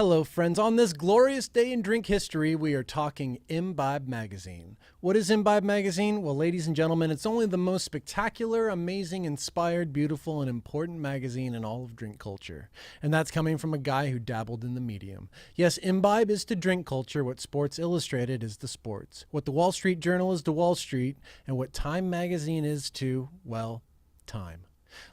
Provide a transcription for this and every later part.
Hello, friends. On this glorious day in drink history, we are talking Imbibe Magazine. What is Imbibe Magazine? Well, ladies and gentlemen, it's only the most spectacular, amazing, inspired, beautiful, and important magazine in all of drink culture. And that's coming from a guy who dabbled in the medium. Yes, Imbibe is to drink culture what Sports Illustrated is to sports, what the Wall Street Journal is to Wall Street, and what Time Magazine is to, well, time.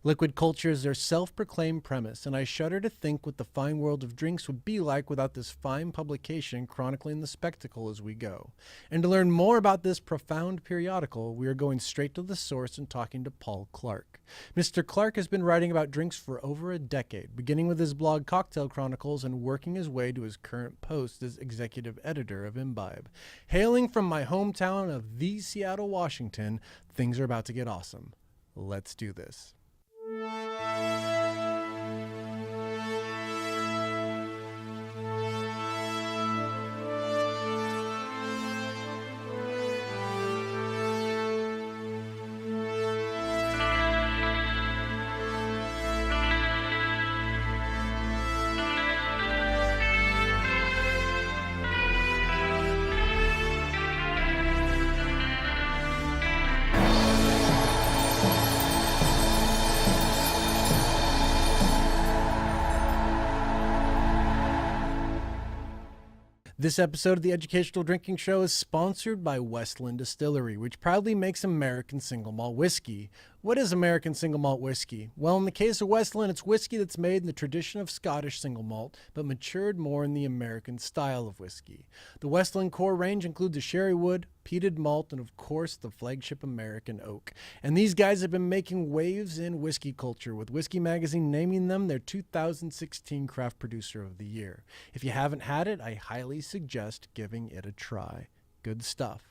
Liquid culture is their self-proclaimed premise, and I shudder to think what the fine world of drinks would be like without this fine publication chronicling the spectacle as we go. And to learn more about this profound periodical, we are going straight to the source and talking to Paul Clarke. Mr. Clarke has been writing about drinks for over a decade, beginning with his blog Cocktail Chronicles and working his way to his current post as executive editor of Imbibe. Hailing from my hometown of the Seattle, Washington, things are about to get awesome. Let's do this. This episode of the Educational Drinking Show is sponsored by Westland Distillery, which proudly makes American single malt whiskey. What is American single malt whiskey? Well, in the case of Westland, it's whiskey that's made in the tradition of Scottish single malt, but matured more in the American style of whiskey. The Westland core range includes a sherry wood, peated malt, and of course the flagship American oak. And these guys have been making waves in whiskey culture, with Whiskey Magazine naming them their 2016 Craft Producer of the Year. If you haven't had it, I highly suggest giving it a try. Good stuff.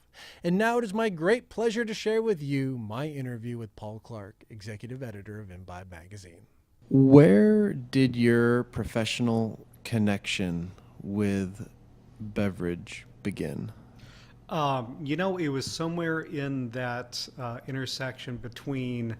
And now it is my great pleasure to share with you my interview with Paul Clarke, executive editor of Imbibe Magazine. Where did your professional connection with beverage begin? It was somewhere in that intersection between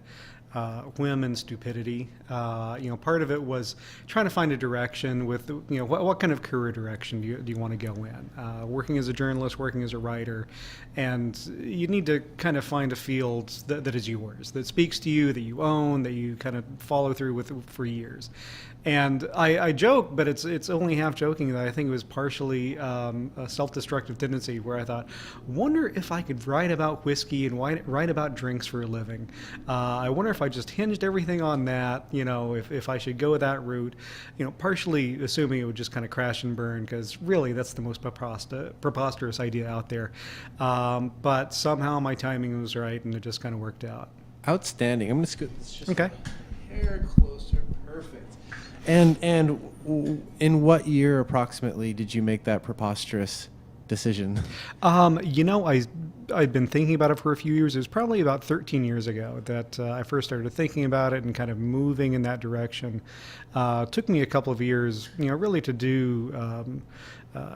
whim and stupidity. Part of it was trying to find a direction with, what kind of career direction do you want to go in? Working as a journalist, working as a writer, and you need to kind of find a field that is yours, that speaks to you, that you own, that you kind of follow through with for years. And I joke, but it's only half joking, that I think it was partially a self-destructive tendency where I thought, wonder if I could write about whiskey and write about drinks for a living. I wonder if I just hinged everything on that, if I should go that route, partially assuming it would just kind of crash and burn, because really that's the most preposterous idea out there. But somehow my timing was right and it just kind of worked out. Outstanding. I'm going to scoot this just okay. A hair closer. Perfect. And in what year approximately did you make that preposterous decision? I'd been thinking about it for a few years. It was probably about 13 years ago that I first started thinking about it and kind of moving in that direction. It took me a couple of years, really to do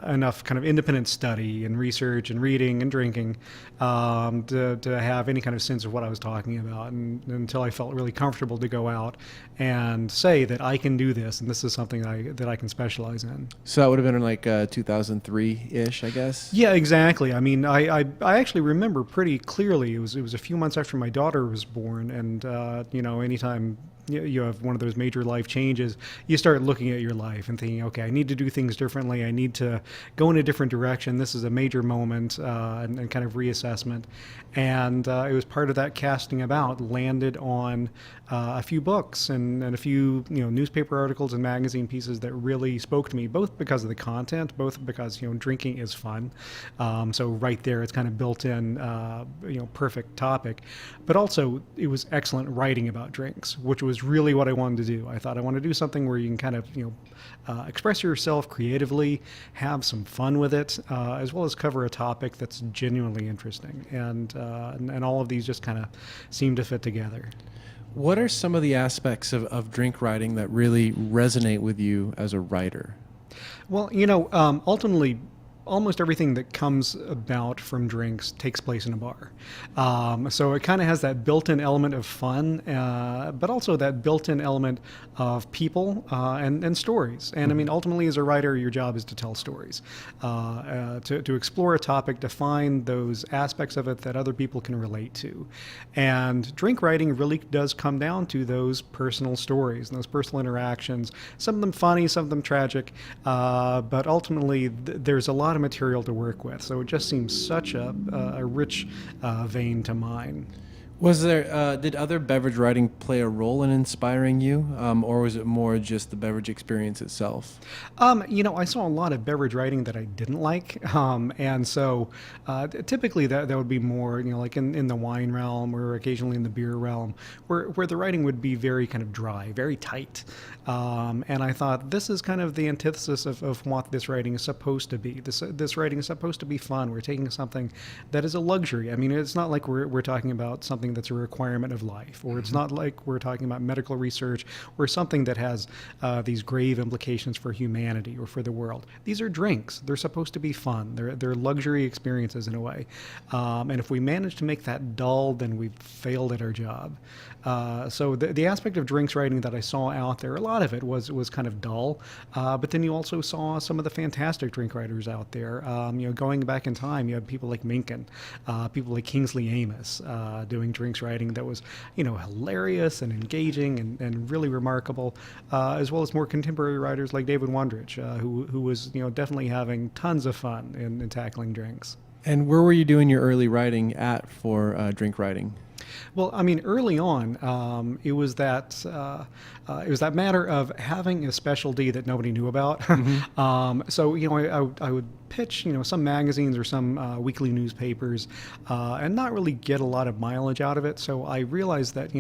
enough kind of independent study and research and reading and drinking to have any kind of sense of what I was talking about, and until I felt really comfortable to go out and say that I can do this and this is something that I can specialize in. So that would have been in like 2003-ish, I guess? Yeah, exactly. I mean, I actually remember pretty clearly. It was a few months after my daughter was born, and anytime you have one of those major life changes, you start looking at your life and thinking, okay, I need to do things differently. I need to go in a different direction. This is a major moment and kind of reassessment. And it was part of that casting about, landed on a few books and a few newspaper articles and magazine pieces that really spoke to me, both because of the content, both because drinking is fun. So right there, it's kind of built in, perfect topic. But also, it was excellent writing about drinks, which was really what I wanted to do. I thought I want to do something where you can kind of express yourself creatively, have some fun with it, as well as cover a topic that's genuinely interesting. And all of these just kind of seem to fit together. What are some of the aspects of drink writing that really resonate with you as a writer? Well, ultimately, almost everything that comes about from drinks takes place in a bar. So it kind of has that built-in element of fun, but also that built-in element of people and stories. And I mean, ultimately, as a writer, your job is to tell stories, to explore a topic, to find those aspects of it that other people can relate to. And drink writing really does come down to those personal stories and those personal interactions, some of them funny, some of them tragic, but ultimately there's a lot of material to work with. So it just seems such a rich vein to mine. Was there, did other beverage writing play a role in inspiring you, or was it more just the beverage experience itself? I saw a lot of beverage writing that I didn't like, and so typically that would be more, like in the wine realm or occasionally in the beer realm, where the writing would be very kind of dry, very tight. And I thought this is kind of the antithesis of what this writing is supposed to be. This writing is supposed to be fun. We're taking something that is a luxury. I mean, it's not like we're talking about something that's a requirement of life, or it's not like we're talking about medical research or something that has these grave implications for humanity or for the world. These are drinks. They're supposed to be fun. They're luxury experiences in a way. And if we manage to make that dull, then we've failed at our job. So the aspect of drinks writing that I saw out there, a lot of it was kind of dull, but then you also saw some of the fantastic drink writers out there. Going back in time, you had people like Mencken, people like Kingsley Amos doing drinks writing that was, hilarious and engaging and really remarkable, as well as more contemporary writers like David Wondrich, who was, definitely having tons of fun in tackling drinks. And where were you doing your early writing at for drink writing? Well, I mean, early on, it was that matter of having a specialty that nobody knew about. Mm-hmm. So I would pitch some magazines or some weekly newspapers, and not really get a lot of mileage out of it. So I realized that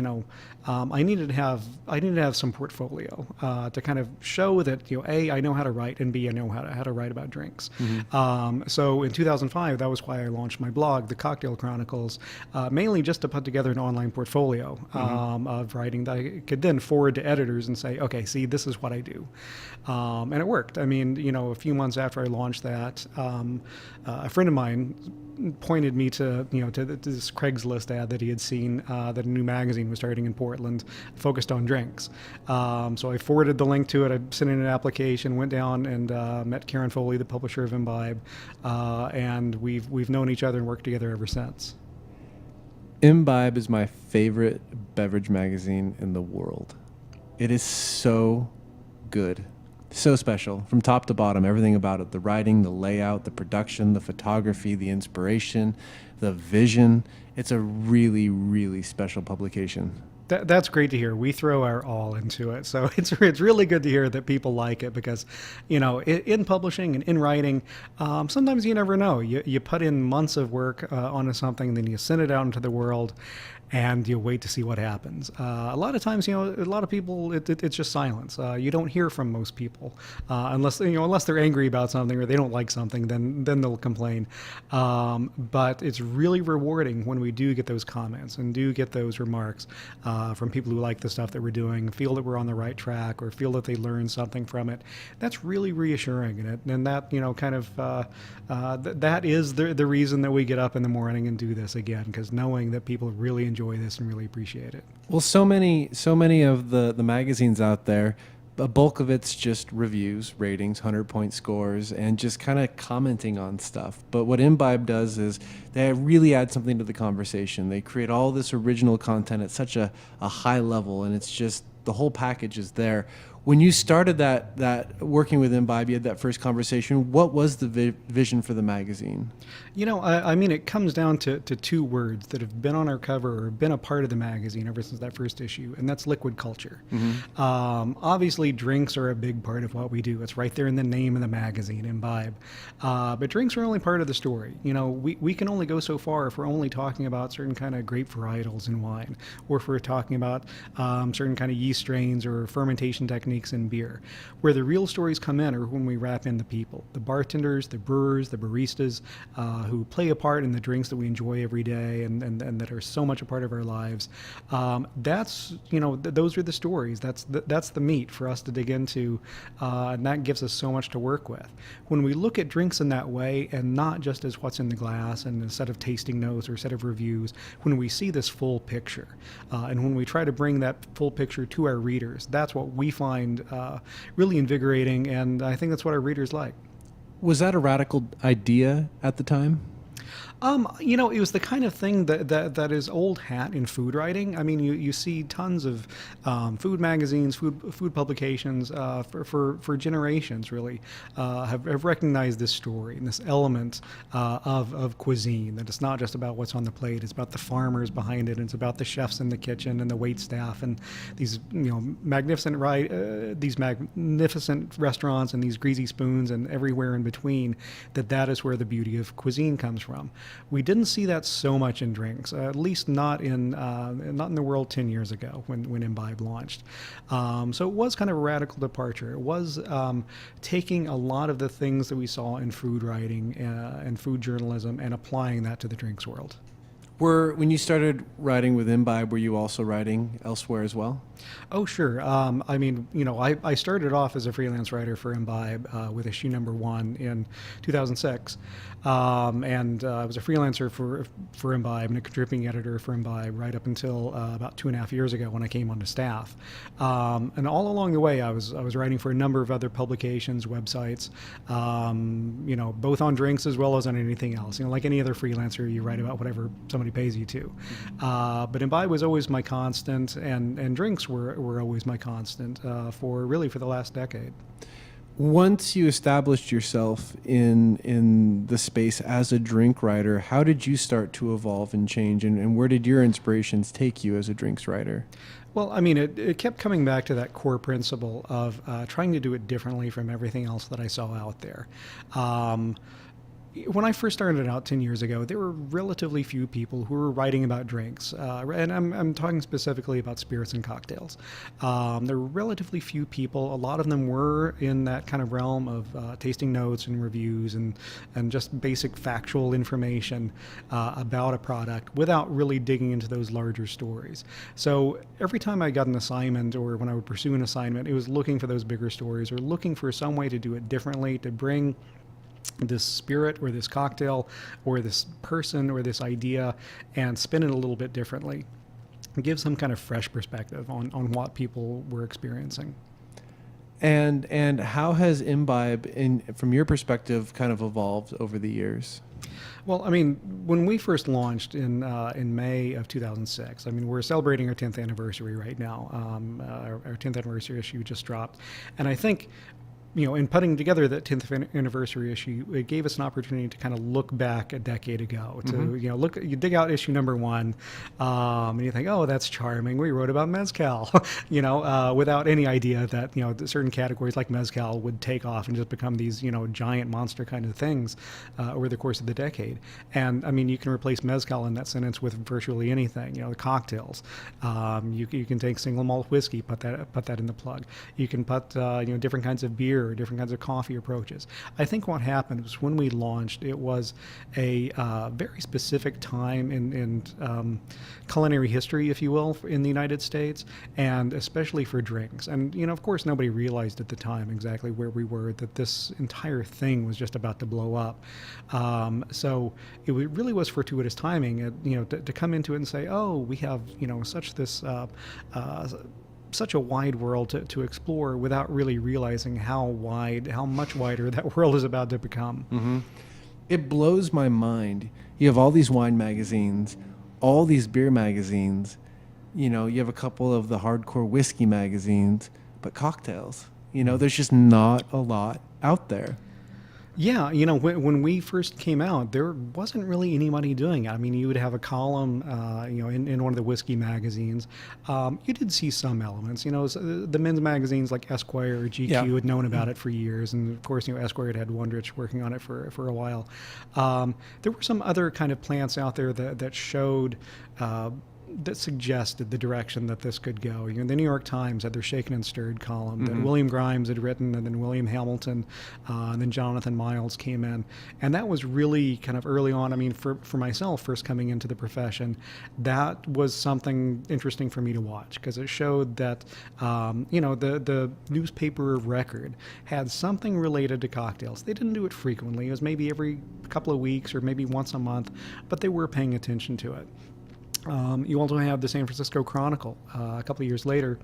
I needed to have some portfolio to kind of show that A, I know how to write, and B, I know how to write about drinks. Mm-hmm. So in 2005, that was why I launched my blog, The Cocktail Chronicles, mainly just to put together an online portfolio of writing that I could then forward to editors and say, okay, see, this is what I do. And it worked. I mean, a few months after I launched that, a friend of mine pointed me to this Craigslist ad that he had seen, that a new magazine was starting in Portland focused on drinks. So I forwarded the link to it. I sent in an application, went down and met Karen Foley, the publisher of Imbibe, and we've known each other and worked together ever since. Imbibe is my favorite beverage magazine in the world. It is so good. So special from top to bottom, everything about it, the writing, the layout, the production, the photography, the inspiration, the vision. It's a really, really special publication. That's great to hear. We throw our all into it. So it's really good to hear that people like it because, in publishing and in writing, sometimes you never know. You put in months of work onto something, then you send it out into the world, and you wait to see what happens. A lot of times, a lot of people, it's just silence. You don't hear from most people unless they're angry about something or they don't like something, then they'll complain. But it's really rewarding when we do get those comments and do get those remarks from people who like the stuff that we're doing, feel that we're on the right track, or feel that they learned something from it. That's really reassuring, and that that is the reason that we get up in the morning and do this again, because knowing that people really enjoy this and really appreciate it. Well, so many of the magazines out there, a bulk of it's just reviews, ratings, 100-point scores, and just kind of commenting on stuff. But what Imbibe does is they really add something to the conversation. They create all this original content at such a high level, and it's just the whole package is there. When you started that working with Imbibe, you had that first conversation. What was the vision for the magazine? I mean, it comes down to two words that have been on our cover or been a part of the magazine ever since that first issue, and that's liquid culture. Mm-hmm. Obviously, drinks are a big part of what we do. It's right there in the name of the magazine, Imbibe. But drinks are only part of the story. We can only go so far if we're only talking about certain kind of grape varietals in wine, or if we're talking about certain kind of yeast strains or fermentation techniques techniques in beer. Where the real stories come in are when we wrap in the people, the bartenders, the brewers, the baristas, who play a part in the drinks that we enjoy every day and that are so much a part of our lives. That's, those are the stories. That's the meat for us to dig into, and that gives us so much to work with. When we look at drinks in that way, and not just as what's in the glass and a set of tasting notes or a set of reviews, when we see this full picture, and when we try to bring that full picture to our readers, that's what we find really invigorating, and I think that's what our readers like. Was that a radical idea at the time? It was the kind of thing that is old hat in food writing. I mean, you see tons of food magazines, food publications for generations, really, have recognized this story and this element of cuisine, that it's not just about what's on the plate, it's about the farmers behind it, and it's about the chefs in the kitchen and the wait staff and these magnificent restaurants and these greasy spoons and everywhere in between, that is where the beauty of cuisine comes from. We didn't see that so much in drinks, at least not in the world 10 years ago when Imbibe launched. So it was kind of a radical departure. It was taking a lot of the things that we saw in food writing and food journalism and applying that to the drinks world. When you started writing with Imbibe, were you also writing elsewhere as well? Oh, sure. I started off as a freelance writer for Imbibe with issue number 1 in 2006. And I was a freelancer for Imbibe and a contributing editor for Imbibe right up until about 2.5 years ago when I came onto staff. And all along the way, I was writing for a number of other publications, websites, both on drinks as well as on anything else. Like any other freelancer, you write about whatever somebody pays you to. But Imbibe was always my constant, and drinks were always my constant for the last decade. Once you established yourself in the space as a drink writer, how did you start to evolve and change, and where did your inspirations take you as a drinks writer? Well, it kept coming back to that core principle of trying to do it differently from everything else that I saw out there. When I first started out 10 years ago, there were relatively few people who were writing about drinks, and I'm talking specifically about spirits and cocktails. There were relatively few people. A lot of them were in that kind of realm of tasting notes and reviews and just basic factual information about a product without really digging into those larger stories. So every time I got an assignment, or when I would pursue an assignment, it was looking for those bigger stories or looking for some way to do it differently, to bring this spirit or this cocktail or this person or this idea and spin it a little bit differently. Give some kind of fresh perspective on what people were experiencing. And how has Imbibe, from your perspective, kind of evolved over the years? Well, when we first launched in May of 2006, we're celebrating our 10th anniversary right now. Our 10th anniversary issue just dropped. And I think in putting together that 10th anniversary issue, it gave us an opportunity to kind of look back a decade ago. To you dig out issue number 1, and you think, oh, that's charming. We wrote about mezcal, without any idea that certain categories like mezcal would take off and just become these giant monster kind of things over the course of the decade. And you can replace mezcal in that sentence with virtually anything. The cocktails. You can take single malt whiskey, put that in the plug. You can put different kinds of beer or different kinds of coffee approaches. I think what happened was when we launched, it was a very specific time in culinary history, if you will, in the United States, and especially for drinks. And, of course, nobody realized at the time exactly where we were, that this entire thing was just about to blow up. So it really was fortuitous timing, to come into it and say, oh, we have, such a wide world to explore without really realizing how much wider that world is about to become. Mm-hmm. It blows my mind. You have all these wine magazines, all these beer magazines, you have a couple of the hardcore whiskey magazines, but cocktails, there's just not a lot out there. Yeah, when we first came out, there wasn't really anybody doing it. You would have a column, in one of the whiskey magazines. You did see some elements. The men's magazines like Esquire or GQ had known about it for years, and of course, Esquire had Wondrich working on it for a while. There were some other kind of plants out there that showed that suggested the direction that this could go. The New York Times had their shaken and stirred column that William Grimes had written, and then William Hamilton, and then Jonathan Miles came in. And that was really kind of early on. I mean, for myself, first coming into the profession, that was something interesting for me to watch, because it showed that, the newspaper of record had something related to cocktails. They didn't do it frequently. It was maybe every couple of weeks or maybe once a month, but they were paying attention to it. You also have the San Francisco Chronicle a couple of years later,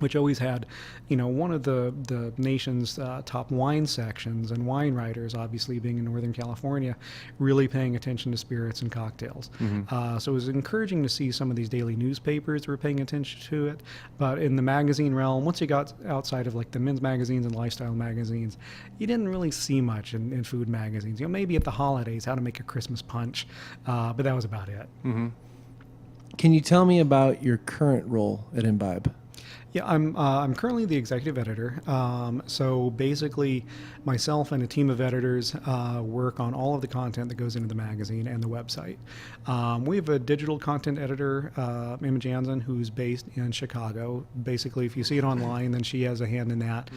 which always had, one of the nation's top wine sections, and wine writers, obviously being in Northern California, really paying attention to spirits and cocktails. So it was encouraging to see some of these daily newspapers that were paying attention to it. But in the magazine realm, once you got outside of like the men's magazines and lifestyle magazines, you didn't really see much in food magazines. Maybe at the holidays, how to make a Christmas punch, but that was about it. Can you tell me about your current role at Imbibe? Yeah, I'm currently the executive editor. So basically, myself and a team of editors work on all of the content that goes into the magazine and the website. We have a digital content editor, Emma Jansen, who's based in Chicago. Basically, if you see it online, then she has a hand in that.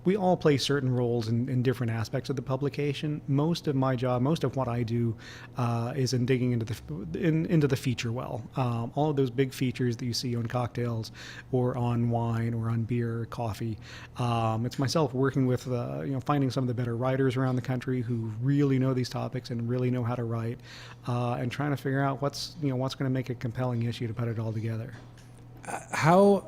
We all play certain roles in different aspects of the publication. Most of my job, most of what I do, is in digging into the feature well. All of those big features that you see on cocktails, or on wine, or on beer, or coffee. It's myself working with, finding some of the better writers around the country who really know these topics and really know how to write, and trying to figure out what's going to make a compelling issue to put it all together. How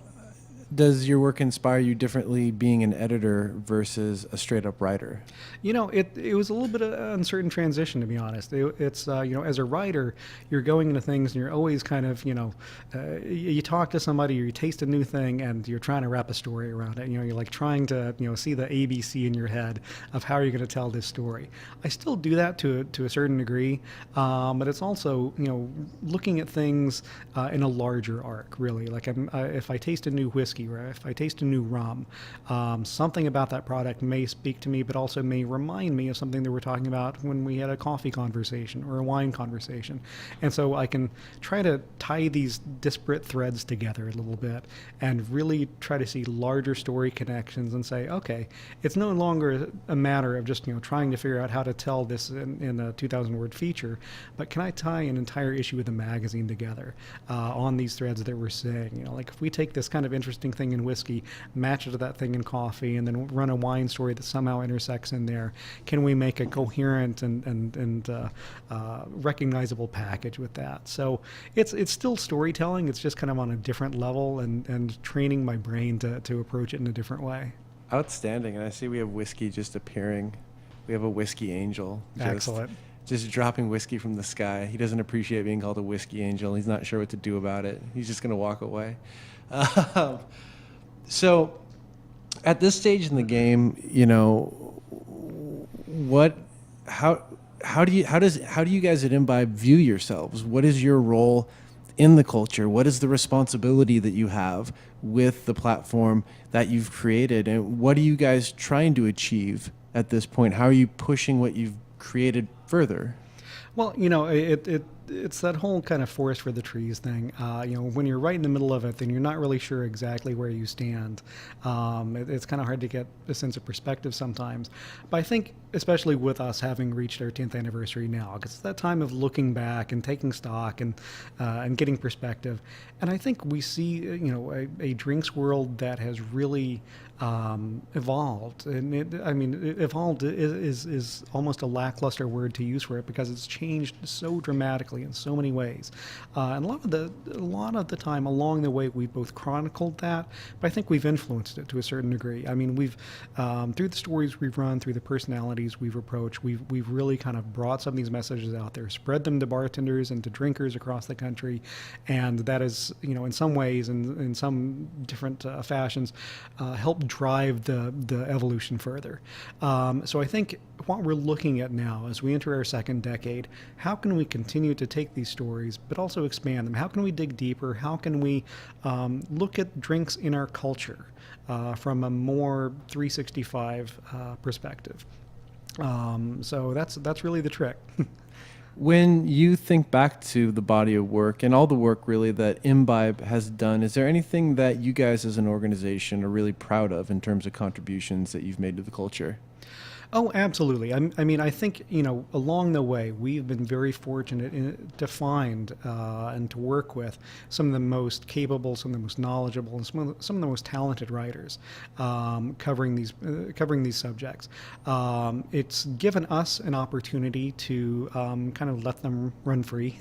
does your work inspire you differently being an editor versus a straight up writer? It was a little bit of an uncertain transition, to be honest. It's as a writer, you're going into things and you're always kind of, you talk to somebody or you taste a new thing and you're trying to wrap a story around it. You're like trying to, see the ABC in your head of how you're going to tell this story. I still do that to a certain degree, but it's also, looking at things in a larger arc, really. Like if I taste a new whiskey, or if I taste a new rum, something about that product may speak to me, but also may remind me of something that we're talking about when we had a coffee conversation or a wine conversation. And so I can try to tie these disparate threads together a little bit and really try to see larger story connections and say, okay, it's no longer a matter of just, trying to figure out how to tell this in a 2,000-word feature, but can I tie an entire issue of the magazine together on these threads that we're saying? Like if we take this kind of interesting thing in whiskey, match it to that thing in coffee, and then run a wine story that somehow intersects in there, can we make a coherent and recognizable package with that? So it's still storytelling. It's just kind of on a different level and training my brain to approach it in a different way. Outstanding. And I see we have whiskey just appearing. We have a whiskey angel. Excellent. Just dropping whiskey from the sky. He doesn't appreciate being called a whiskey angel. He's not sure what to do about it. He's just going to walk away. So at this stage in the game, how do you guys at Imbibe view yourselves? What is your role in the culture? What is the responsibility that you have with the platform that you've created? And what are you guys trying to achieve at this point? How are you pushing what you've created further? Well, it's that whole kind of forest for the trees thing. When you're right in the middle of it, then you're not really sure exactly where you stand. It's kind of hard to get a sense of perspective sometimes. But I think, especially with us having reached our 10th anniversary now, because it's that time of looking back and taking stock and getting perspective. And I think we see, a drinks world that has really evolved. And evolved is almost a lackluster word to use for it, because it's changed so dramatically in so many ways. And a lot of the time along the way, we've both chronicled that, but I think we've influenced it to a certain degree. I mean, we've through the stories we've run, through the personalities we've approached, we've really kind of brought some of these messages out there, spread them to bartenders and to drinkers across the country, and that is, in some ways and in some different fashions, helped drive the evolution further. So I think what we're looking at now as we enter our second decade, how can we continue to take these stories but also expand them? How can we dig deeper? How can we look at drinks in our culture from a more 365 perspective? So that's really the trick. When you think back to the body of work and all the work really that Imbibe has done, is there anything that you guys as an organization are really proud of in terms of contributions that you've made to the culture? Oh, absolutely. I mean, I think, along the way, we've been very fortunate to find and to work with some of the most capable, some of the most knowledgeable, and some of the most talented writers covering these subjects. It's given us an opportunity to kind of let them run free,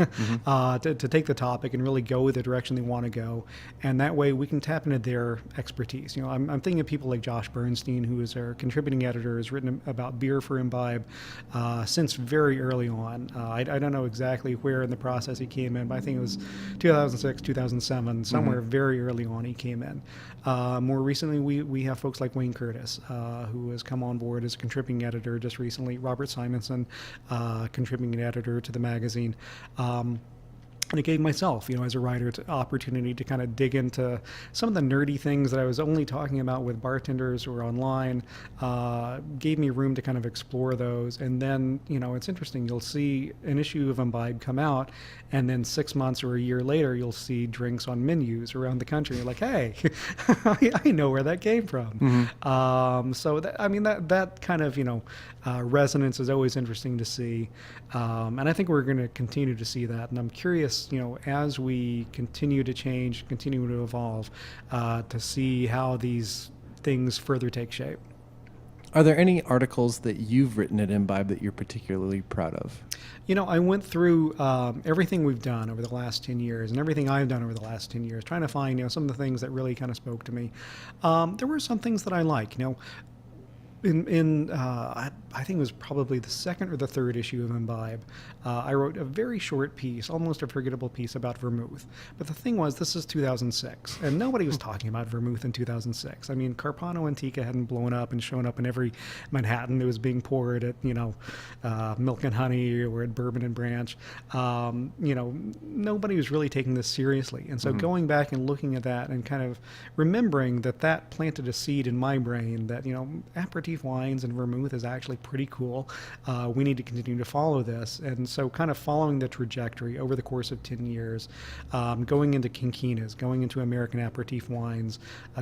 to take the topic and really go the direction they want to go. And that way we can tap into their expertise. I'm thinking of people like Josh Bernstein, who is our contributing editor, has written about beer for Imbibe since very early on. I don't know exactly where in the process he came in, but I think it was 2006, 2007, somewhere very early on he came in. More recently, we have folks like Wayne Curtis, who has come on board as a contributing editor just recently. Robert Simonson, contributing editor to the magazine. And it gave myself, as a writer, an opportunity to kind of dig into some of the nerdy things that I was only talking about with bartenders or online. Gave me room to kind of explore those. And then, it's interesting. You'll see an issue of Imbibe come out, and then 6 months or a year later, you'll see drinks on menus around the country. You're like, hey, I know where that came from. So that kind of, resonance is always interesting to see. And I think we're going to continue to see that. And I'm curious, as we continue to change, continue to evolve, to see how these things further take shape. Are there any articles that you've written at Imbibe that you're particularly proud of? I went through everything we've done over the last 10 years and everything I've done over the last 10 years, trying to find, some of the things that really kind of spoke to me. There were some things that I like, I think it was probably the second or the third issue of Imbibe, I wrote a very short piece, almost a forgettable piece about vermouth. But the thing was, this is 2006, and nobody was talking about vermouth in 2006. I mean, Carpano Antica hadn't blown up and shown up in every Manhattan that was being poured at, Milk and Honey or at Bourbon and Branch. Nobody was really taking this seriously. And so going back and looking at that and kind of remembering that planted a seed in my brain that, aperitif wines and vermouth is actually pretty cool. We need to continue to follow this. And so kind of following the trajectory over the course of 10 years, going into quinquinas, going into American aperitif wines,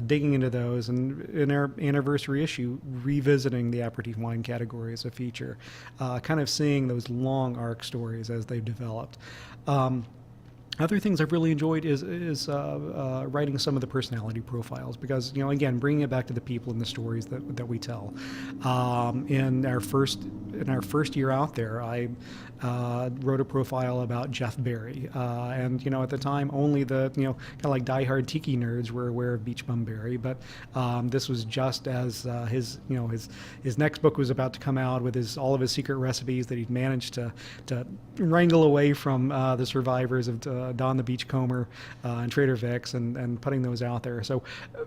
digging into those, and in our anniversary issue, revisiting the aperitif wine category as a feature, kind of seeing those long arc stories as they've developed. Other things I've really enjoyed is writing some of the personality profiles because, again, bringing it back to the people and the stories that we tell. In our first year out there, I wrote a profile about Jeff Berry, and at the time only the kind of like diehard tiki nerds were aware of Beach Bum Berry, but this was just as his next book was about to come out with all of his secret recipes that he'd managed to wrangle away from the survivors of Don the Beachcomber and Trader Vic's and putting those out there. So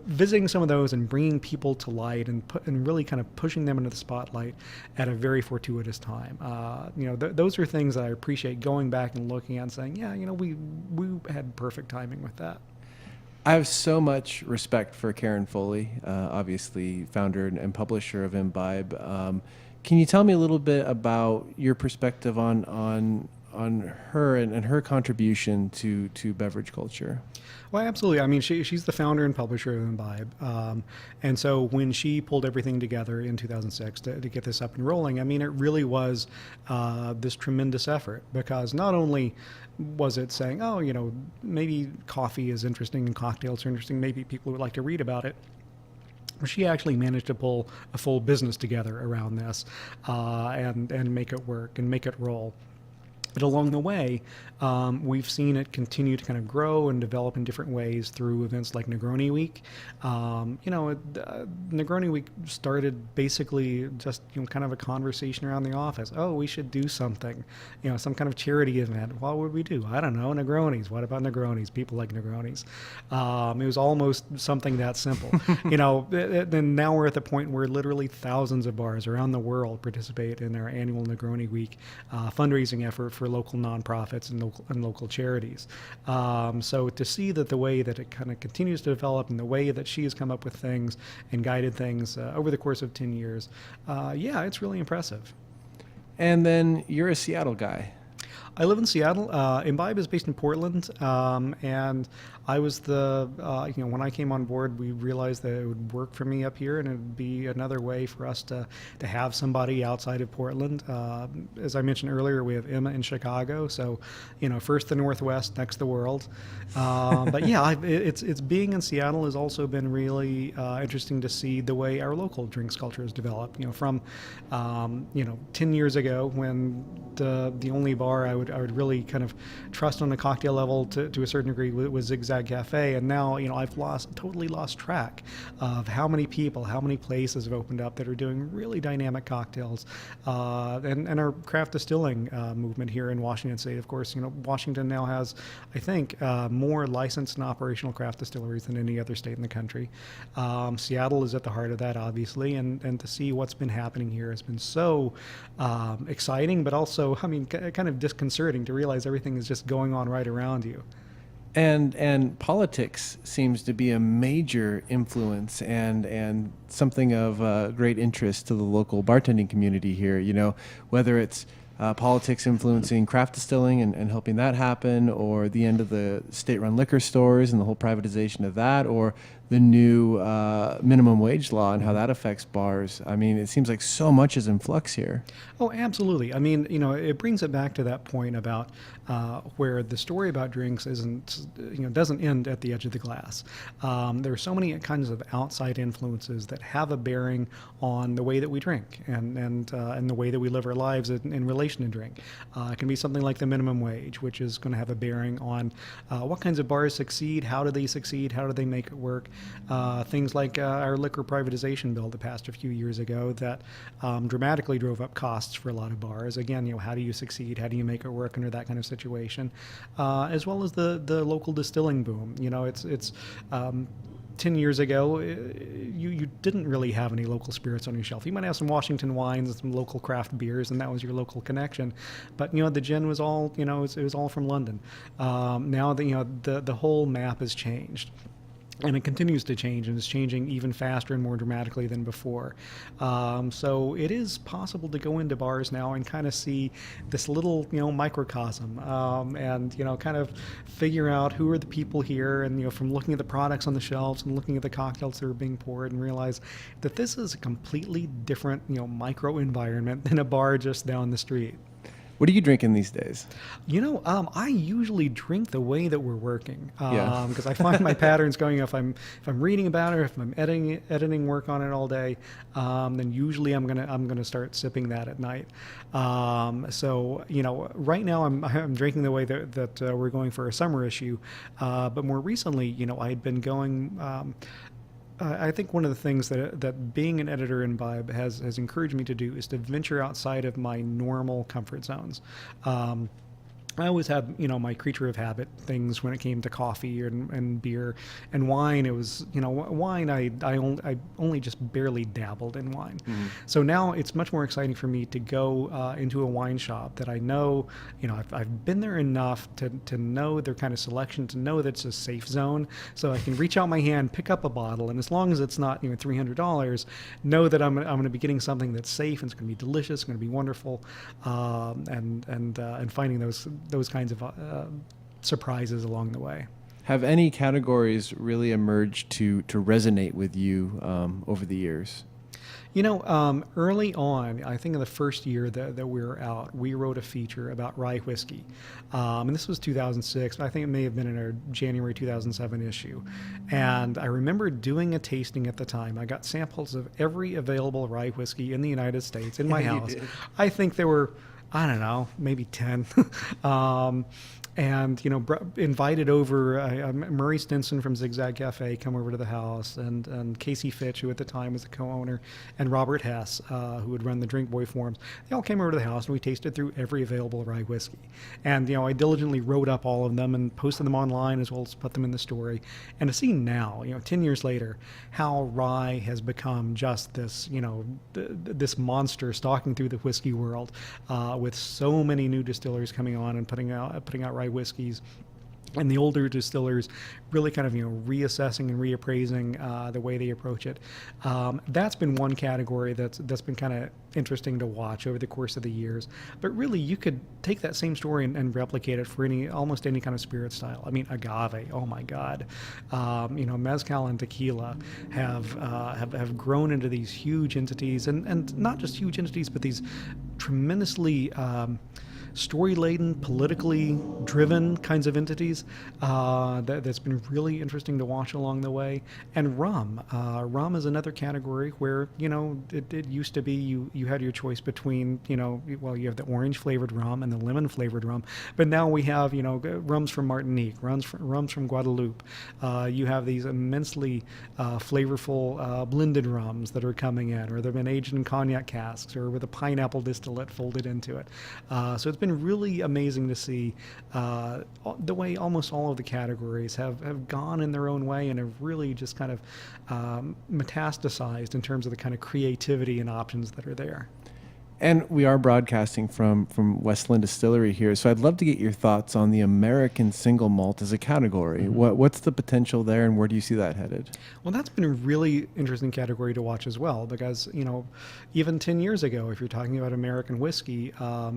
visiting some of those and bringing people to light and really kind of pushing them into the spotlight at a very fortuitous time. Those are things that I appreciate going back and looking at and saying, yeah, we had perfect timing with that. I have so much respect for Karen Foley, obviously founder and publisher of Imbibe. Can you tell me a little bit about your perspective on her and her contribution to beverage culture? Well, absolutely. I mean, she's the founder and publisher of Imbibe. And so when she pulled everything together in 2006 to get this up and rolling, I mean, it really was this tremendous effort because not only was it saying, oh, maybe coffee is interesting and cocktails are interesting, maybe people would like to read about it. She actually managed to pull a full business together around this and make it work and make it roll. But along the way, we've seen it continue to kind of grow and develop in different ways through events like Negroni Week. Negroni Week started basically just kind of a conversation around the office. Oh, we should do something, some kind of charity event. What would we do? I don't know, Negronis. What about Negronis? People like Negronis. It was almost something that simple. And now we're at the point where literally thousands of bars around the world participate in our annual Negroni Week fundraising effort for local nonprofits and local charities. So to see that the way that it kind of continues to develop and the way that she has come up with things and guided things over the course of 10 years, it's really impressive. And then you're a Seattle guy. I live in Seattle. Imbibe is based in Portland, and I was when I came on board, we realized that it would work for me up here, and it would be another way for us to have somebody outside of Portland. As I mentioned earlier, we have Emma in Chicago, so first the Northwest, next the world. But yeah, it's being in Seattle has also been really interesting to see the way our local drinks culture has developed. From 10 years ago when the only bar I would really kind of trust on a cocktail level to a certain degree was Zigzag Cafe, and now I've totally lost track of how many people, how many places have opened up that are doing really dynamic cocktails, and our craft distilling movement here in Washington State. Of course, Washington now has, I think, more licensed and operational craft distilleries than any other state in the country. Seattle is at the heart of that, obviously, and to see what's been happening here has been so exciting, but also, kind of disconcerting to realize everything is just going on right around you. And politics seems to be a major influence and something of great interest to the local bartending community here. Whether it's politics influencing craft distilling and helping that happen, or the end of the state-run liquor stores and the whole privatization of that, or the new minimum wage law and how that affects bars. It seems like so much is in flux here. Oh, absolutely. It brings it back to that point about where the story about drinks doesn't end at the edge of the glass. There are so many kinds of outside influences that have a bearing on the way that we drink and the way that we live our lives in relation to drink. It can be something like the minimum wage, which is going to have a bearing on what kinds of bars succeed, how do they succeed, how do they make it work. Things like our liquor privatization bill that passed a few years ago that dramatically drove up costs for a lot of bars. Again, how do you succeed? How do you make it work under that kind of situation? As well as the local distilling boom. It's 10 years ago, you didn't really have any local spirits on your shelf. You might have some Washington wines and some local craft beers, and that was your local connection. But the gin was all it was all from London. Now the whole map has changed. And it continues to change, and it's changing even faster and more dramatically than before. So it is possible to go into bars now and kind of see this little, microcosm, and kind of figure out who are the people here, and from looking at the products on the shelves and looking at the cocktails that are being poured, and realize that this is a completely different, micro environment than a bar just down the street. What are you drinking these days? I usually drink the way that we're working, Yeah. because I find my patterns going. If I'm reading about it, or if I'm editing work on it all day, then usually I'm gonna start sipping that at night. So right now I'm drinking the way that we're going for a summer issue, but more recently, I had been going. I think one of the things that being an editor in Imbibe has encouraged me to do is to venture outside of my normal comfort zones. I always had, my creature of habit things when it came to coffee and beer and wine. It was, wine, I only just barely dabbled in wine. Mm-hmm. So now it's much more exciting for me to go into a wine shop that I know, I've been there enough to know their kind of selection, to know that it's a safe zone. So I can reach out my hand, pick up a bottle, and as long as it's not, $300, know that I'm going to be getting something that's safe, and it's going to be delicious, it's going to be wonderful, and finding those kinds of surprises along the way. Have any categories really emerged to resonate with you over the years? Early on, I think in the first year that we were out, we wrote a feature about rye whiskey. And this was 2006, but I think it may have been in our January 2007 issue. And I remember doing a tasting at the time. I got samples of every available rye whiskey in the United States in my house. I think there were, I don't know, maybe 10. And invited over Murray Stenson from Zigzag Cafe come over to the house, and Casey Fitch, who at the time was the co-owner, and Robert Hess, who would run the Drink Boy forums. They all came over to the house, and we tasted through every available rye whiskey. And I diligently wrote up all of them and posted them online, as well as put them in the story. And to see now, 10 years later, how rye has become just this, this monster stalking through the whiskey world, with so many new distilleries coming on and putting out rye whiskeys. and the older distillers really kind of reassessing and reappraising the way they approach it. That's been one category that's been kind of interesting to watch over the course of the years. But really, you could take that same story and replicate it for almost any kind of spirit style. I mean, agave. Oh my God, mezcal and tequila have grown into these huge entities, and not just huge entities, but these tremendously story-laden, politically driven kinds of entities that's been really interesting to watch along the way. And rum. Rum is another category where, it used to be you had your choice between, you have the orange-flavored rum and the lemon-flavored rum, but now we have, rums from Martinique, rums from Guadeloupe. You have these immensely flavorful blended rums that are coming in, or they've been aged in cognac casks, or with a pineapple distillate folded into it. So it's been really amazing to see the way almost all of the categories have gone in their own way and have really just kind of metastasized in terms of the kind of creativity and options that are there. And we are broadcasting from Westland Distillery here, so I'd love to get your thoughts on the American single malt as a category. Mm-hmm. What's the potential there, and where do you see that headed? Well, that's been a really interesting category to watch as well, because even 10 years ago, if you're talking about American whiskey,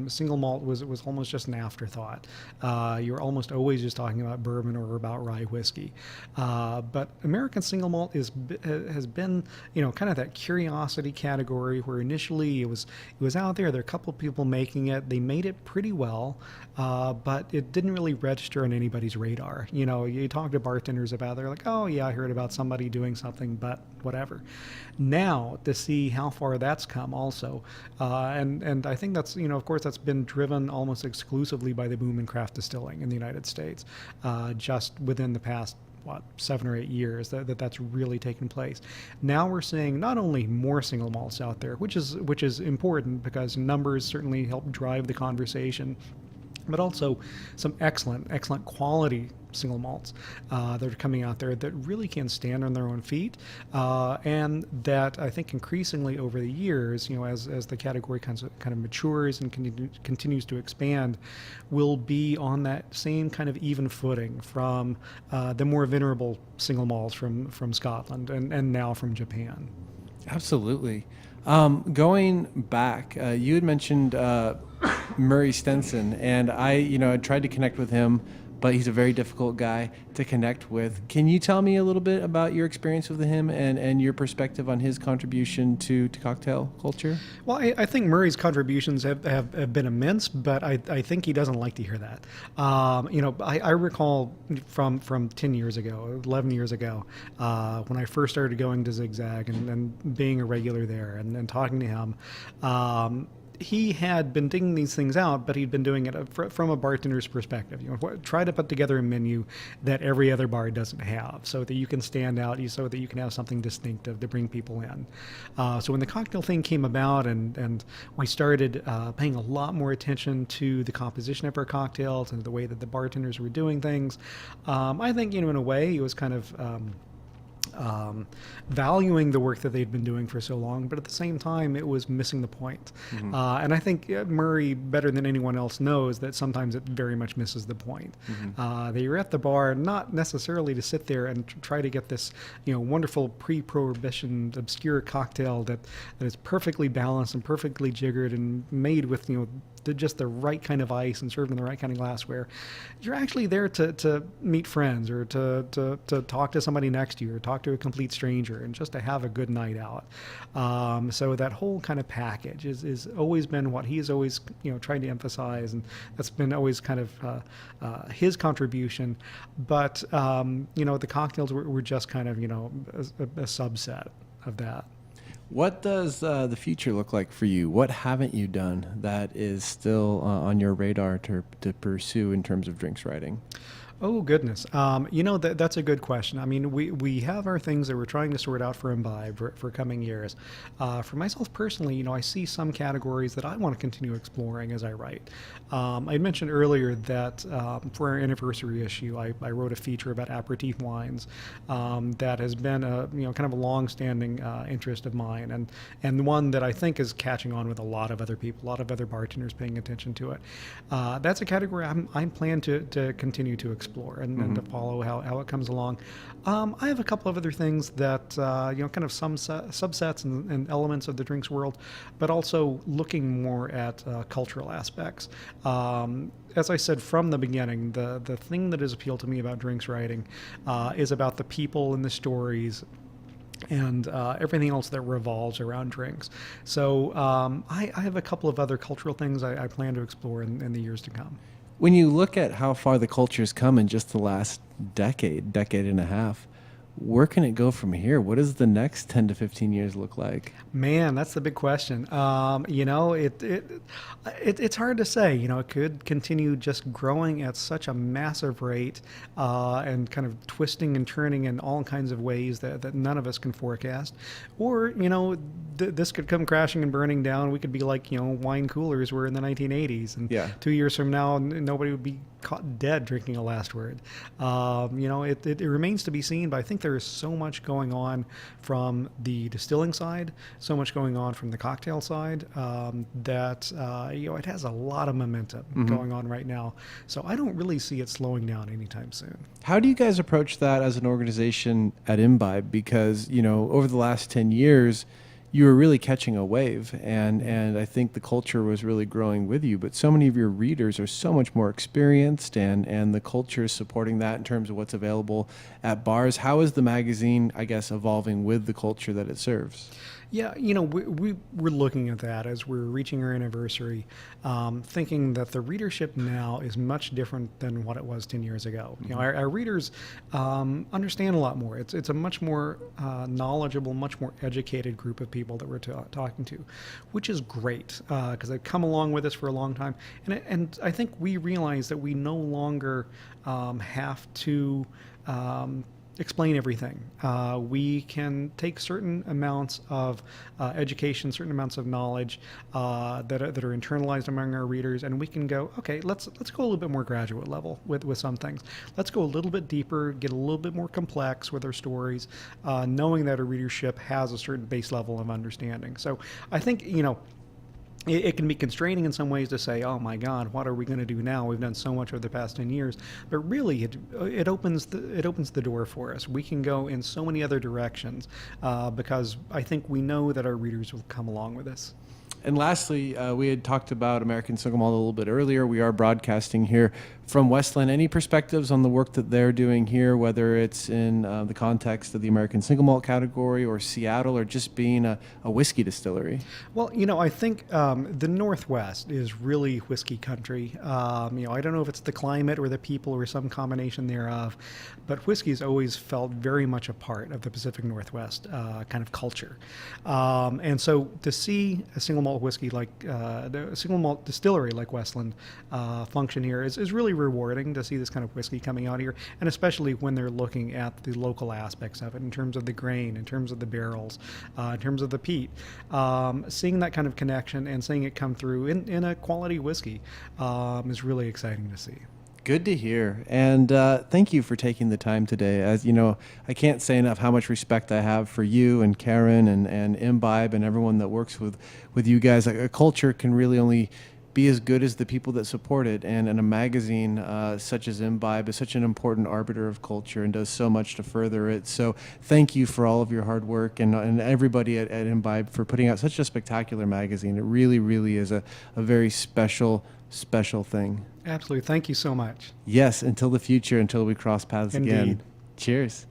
single malt was almost just an afterthought. You were almost always just talking about bourbon or about rye whiskey. But American single malt has been kind of that curiosity category where initially it was out there. There are a couple of people making it. They made it pretty well, but it didn't really register on anybody's radar. You talk to bartenders about it, they're like, oh yeah, I heard about somebody doing something, but whatever. Now to see how far that's come also, and I think that's, of course, that's been driven almost exclusively by the boom in craft distilling in the United States, just within the past 7 or 8 years that's really taken place. Now we're seeing not only more single malts out there, which is important because numbers certainly help drive the conversation, but also some excellent quality single malts that are coming out there that really can stand on their own feet, and that I think increasingly over the years, as the category kind of matures and continues to expand, will be on that same kind of even footing from the more venerable single malts from Scotland and now from Japan. Absolutely. Going back, you had mentioned Murray Stenson, and I tried to connect with him, but he's a very difficult guy to connect with. Can you tell me a little bit about your experience with him and your perspective on his contribution to cocktail culture? Well, I think Murray's contributions have been immense, but I think he doesn't like to hear that. I recall from 10 years ago, 11 years ago, when I first started going to Zigzag and being a regular there and talking to him. He had been digging these things out, but he'd been doing it from a bartender's perspective. Try to put together a menu that every other bar doesn't have, so that you can stand out, so that you can have something distinctive to bring people in. So when the cocktail thing came about, and we started paying a lot more attention to the composition of our cocktails and the way that the bartenders were doing things, I think in a way it was kind of valuing the work that they'd been doing for so long, but at the same time it was missing the point. Mm-hmm. And I think Murray, better than anyone else, knows that sometimes it very much misses the point. Mm-hmm. That you're at the bar not necessarily to sit there and try to get this wonderful pre-prohibition obscure cocktail that is perfectly balanced and perfectly jiggered and made with just the right kind of ice and served in the right kind of glassware. You're actually there to meet friends, or to talk to somebody next to you, or talk to a complete stranger, and just to have a good night out. So that whole kind of package is always been what he's always tried to emphasize, and that's been always kind of his contribution. But the cocktails were just kind of a subset of that. What does the future look like for you? What haven't you done that is still on your radar to pursue in terms of drinks writing? Oh, goodness. That's a good question. I mean, we have our things that we're trying to sort out for Imbibe for coming years. For myself personally, I see some categories that I want to continue exploring as I write. I mentioned earlier that for our anniversary issue, I wrote a feature about aperitif wines that has been a kind of a long-standing interest of mine, and one that I think is catching on with a lot of other people, a lot of other bartenders paying attention to it. That's a category I plan to continue to explore. explore and to follow how it comes along. I have a couple of other things that, kind of some subsets and elements of the drinks world, but also looking more at cultural aspects. As I said from the beginning, the thing that has appealed to me about drinks writing is about the people and the stories and everything else that revolves around drinks. So I have a couple of other cultural things I plan to explore in the years to come. When you look at how far the culture's come in just the last decade and a half, where can it go from here? What does the next 10 to 15 years look like? Man, that's the big question. It's hard to say. It could continue just growing at such a massive rate and kind of twisting and turning in all kinds of ways that none of us can forecast. Or, this could come crashing and burning down. We could be like, wine coolers were in the 1980s. And 2 years from now, nobody would be caught dead drinking a last word. It remains to be seen, but I think there is so much going on from the distilling side, so much going on from the cocktail side that it has a lot of momentum going on right now. So I don't really see it slowing down anytime soon. How do you guys approach that as an organization at Imbibe? Because, over the last 10 years, you were really catching a wave, and I think the culture was really growing with you. But so many of your readers are so much more experienced, and the culture is supporting that in terms of what's available at bars. How is the magazine, I guess, evolving with the culture that it serves? Yeah, we're looking at that as we're reaching our anniversary, thinking that the readership now is much different than what it was 10 years ago. Our readers understand a lot more. It's a much more knowledgeable, much more educated group of people that we're talking to, which is great because they've come along with us for a long time. And I think we realize that we no longer have to explain everything. We can take certain amounts of education, certain amounts of knowledge that are internalized among our readers, and we can go, okay, let's go a little bit more graduate level with some things. Let's go a little bit deeper, get a little bit more complex with our stories, knowing that our readership has a certain base level of understanding. So I think, it can be constraining in some ways to say, oh my God, what are we going to do now? We've done so much over the past 10 years. But really, it opens the door for us. We can go in so many other directions because I think we know that our readers will come along with us. And lastly, we had talked about American Single Malt a little bit earlier. We are broadcasting here from Westland. Any perspectives on the work that they're doing here, whether it's in the context of the American Single Malt category or Seattle or just being a whiskey distillery? Well, I think the Northwest is really whiskey country. I don't know if it's the climate or the people or some combination thereof, but whiskey has always felt very much a part of the Pacific Northwest kind of culture. And so to see a single malt whiskey like the single malt distillery like Westland function here is really rewarding to see this kind of whiskey coming out here, and especially when they're looking at the local aspects of it in terms of the grain, in terms of the barrels, in terms of the peat. Seeing that kind of connection and seeing it come through in a quality whiskey is really exciting to see. Good to hear. And thank you for taking the time today. As you know, I can't say enough how much respect I have for you and Karen and Imbibe and everyone that works with you guys. A culture can really only be as good as the people that support it. And a magazine such as Imbibe is such an important arbiter of culture and does so much to further it. So thank you for all of your hard work and everybody at Imbibe for putting out such a spectacular magazine. It really, really is a very special thing. Absolutely. Thank you so much. Yes, until the future, until we cross paths Indeed. again. Cheers.